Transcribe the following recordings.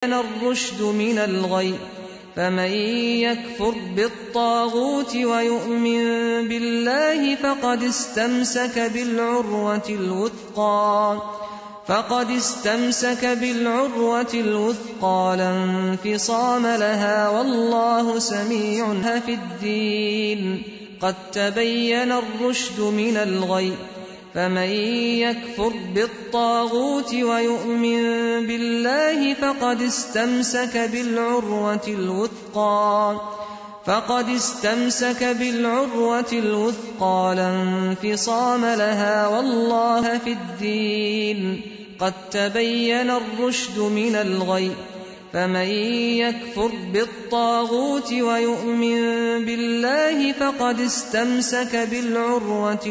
الرشد من الغي فمن يكفر بالطاغوت ويؤمن بالله فقد استمسك بالعروة الوثقى لا انفصام لها والله سميع في الدين قد تبين الرشد من الغي فمن يكفر بالطاغوت ويؤمن بالله فقد استمسك بالعروة الوثقى لا انفصام لها والله في الدين قد تبين الرشد من الغي فمن يكفر بالطاغوت ويؤمن بالله فقد استمسك بالعروة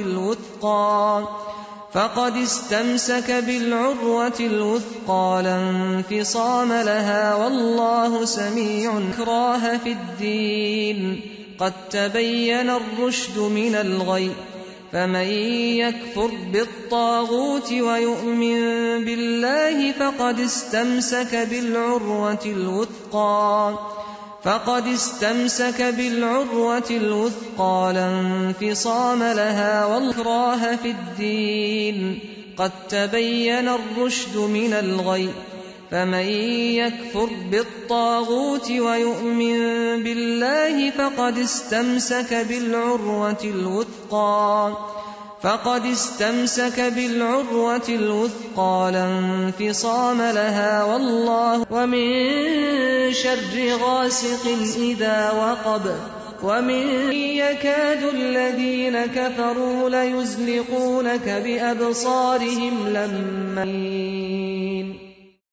الوثقى لا انفصام لها والله سميع إكراه في الدين قد تبين الرشد من الغي فمن يكفر بالطاغوت ويؤمن بالله فقد استمسك بالعروة الوثقى لا انفصام لها والله في الدين قد تبين الرشد من الغي فمن يكفر بالطاغوت ويؤمن بالله فقد استمسك بالعروة الوثقى لا انفصام لها والله ومن شر غاسق إذا وقب ومن يكاد الذين كفروا ليزلقونك بأبصارهم لما